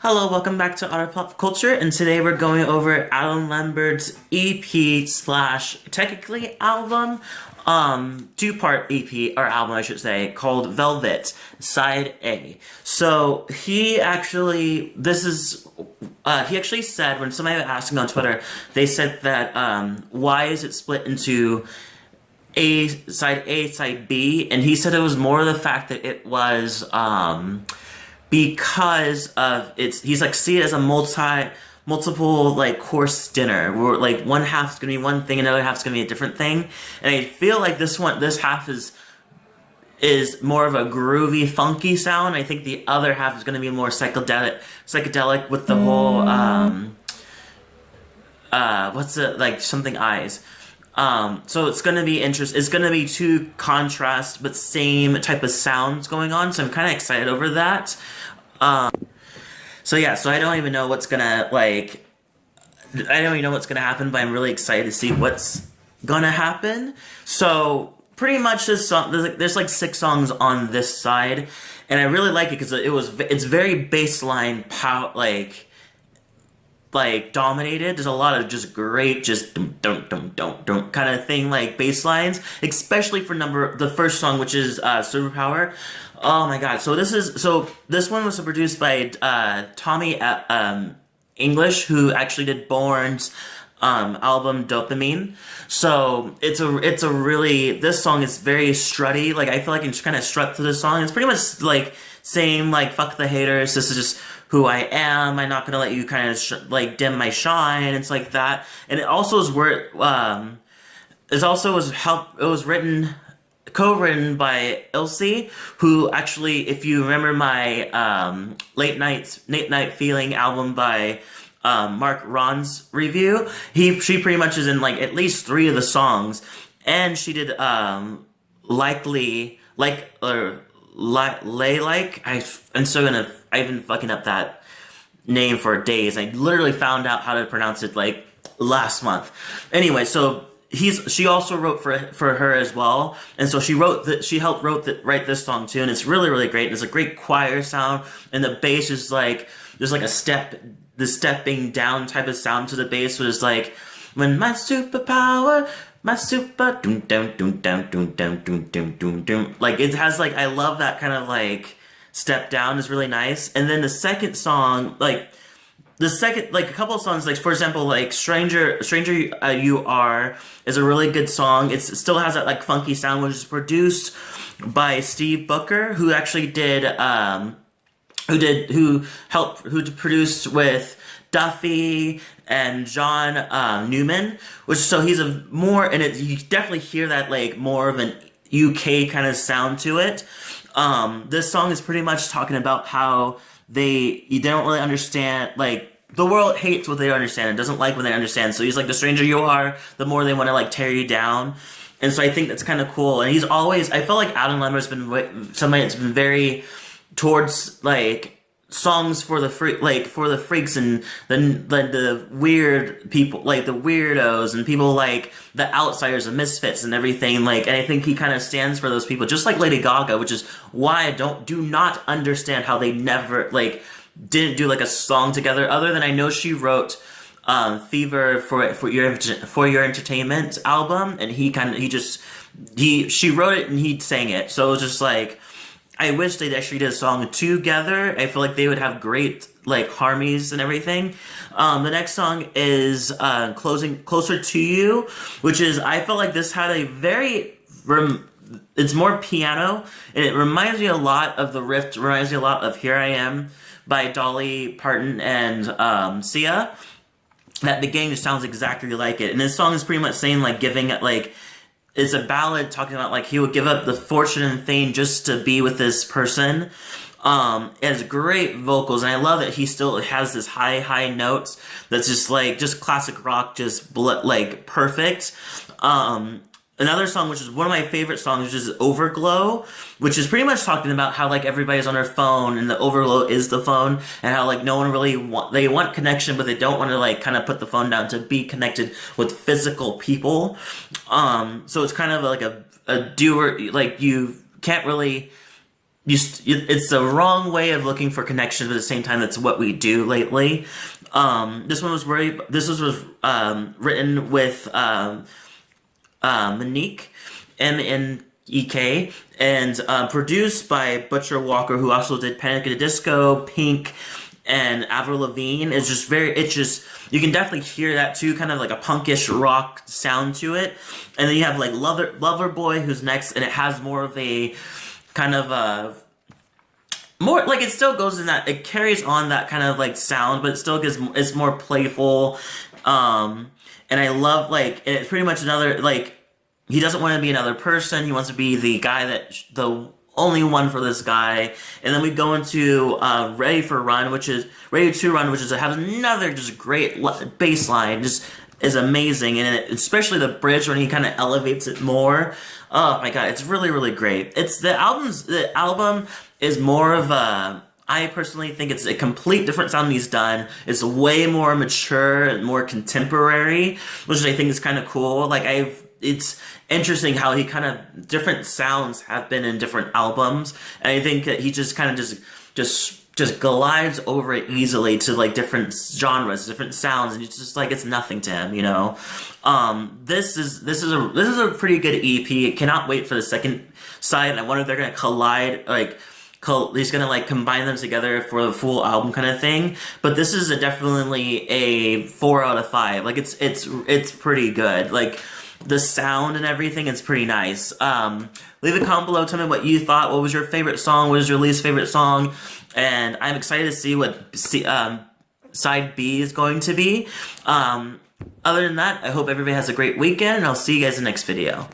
Hello, welcome back to Auto Pop Culture, and today we're going over Adam Lambert's EP slash technically album, two-part EP, or album I should say, called Velvet, Side A. So he actually said, when somebody was asking on Twitter, they said that, why is it split into A, Side B, and he said it was more the fact that it was, because of he's like, see it as a multiple like course dinner where like one half's gonna be one thing, another half's gonna be a different thing, and I feel like this half is more of a groovy, funky sound. I think the other half is gonna be more psychedelic with the whole what's it like, something eyes. So it's gonna be interesting. It's gonna be two contrast but same type of sounds going on. So I'm kind of excited over that. So I don't even know what's gonna happen, but I'm really excited to see what's gonna happen. So pretty much this song, there's like 6 songs on this side, and I really like it because it's very bassline like dominated. There's a lot of just great, just dum kind of thing, like bass lines, especially for the first song, which is Superpower. Oh my god! So this one was produced by Tommy English, who actually did Born's album Dopamine. So it's a really, this song is very strutty. Like, I feel like I can just kind of strut through this song. It's pretty much like same, like, fuck the haters. This is just who I am. I'm not gonna let you kind of like dim my shine. It's like that. And it also is where it was co-written by Ilse, who actually, if you remember my Late Night Feeling album by Mark Ron's review, she pretty much is in like at least 3 of the songs, and she did I'm I've been fucking up that name for days. I literally found out how to pronounce it like last month. Anyway, so she also wrote for her as well, and so she helped write this song too, and it's really, really great. There's a great choir sound, and the bass is like, there's like the stepping down type of sound to the bass, which is like, when my superpower, my super doom doom doom doom doom doom doom doom doom doom. Like, it has like, I love that kind of like step down, is really nice. And then the second song, like a couple of songs, like for example, like Stranger You Are is a really good song. It still has that like funky sound, which is produced by Steve Booker, who actually who produced with Duffy and John Newman, so he's you definitely hear that like more of an UK kind of sound to it. This song is pretty much talking about how you don't really understand, like, the world hates what they don't understand and doesn't like what they understand. So he's like, the stranger you are, the more they want to like tear you down. And so I think that's kind of cool. And I felt like Adam Lambert's been somebody that's been very towards like songs for the freaks and the weird people, like the weirdos and people like the outsiders and misfits and everything. Like, and I think he kind of stands for those people, just like Lady Gaga, which is why I do not understand how they never didn't do like a song together, other than I know she wrote Fever for your entertainment album, and she wrote it and he sang it. So it was just like, I wish they'd actually did a song together. I feel like they would have great like harmonies and everything. The next song is Closer to You, which is, I felt like this had a very it's more piano, and it reminds me a lot of the riff. Reminds me a lot of Here I Am by Dolly Parton and Sia. That beginning just sounds exactly like it. And this song is pretty much saying like it's a ballad talking about like he would give up the fortune and fame just to be with this person. It has great vocals, and I love that he still has this high notes that's just classic rock, just perfect. Another song, which is one of my favorite songs, which is Overglow, which is pretty much talking about how like everybody's on their phone, and the overglow is the phone, and how like no one really they want connection, but they don't want to like kind of put the phone down to be connected with physical people. So it's kind of like a doer, like you can't really it's the wrong way of looking for connections, but at the same time, that's what we do lately. This was written with Monique, MNEK, and produced by Butcher Walker, who also did Panic at the Disco, Pink, and Avril Lavigne. You can definitely hear that too, kind of like a punkish rock sound to it. And then you have like Loverboy, who's next, and it has more of a kind of more like, it still goes in that, it carries on that kind of like sound, but it still it's more playful. And I love, like, and it's pretty much another, like, he doesn't want to be another person. He wants to be the guy the only one for this guy. And then we go into Ready to Run, which has another just great bass line, just is amazing. And especially the bridge when he kind of elevates it more. Oh my god, it's really, really great. The album is more of I personally think it's a complete different sound he's done. It's way more mature and more contemporary, which I think is kind of cool. It's interesting how he kind of, different sounds have been in different albums, and I think that he just kind of just glides over it easily to like different genres, different sounds, and it's just like it's nothing to him, you know. This is a pretty good EP. I cannot wait for the second side, and I wonder if they're gonna collide, like he's gonna like combine them together for the full album kind of thing. But this is definitely a 4 out of 5. Like it's pretty good. Like the sound and everything is pretty nice. Leave a comment below. Tell me what you thought. What was your favorite song? What was your least favorite song? And I'm excited to see what side B is going to be. Other than that, I hope everybody has a great weekend, and I'll see you guys in the next video.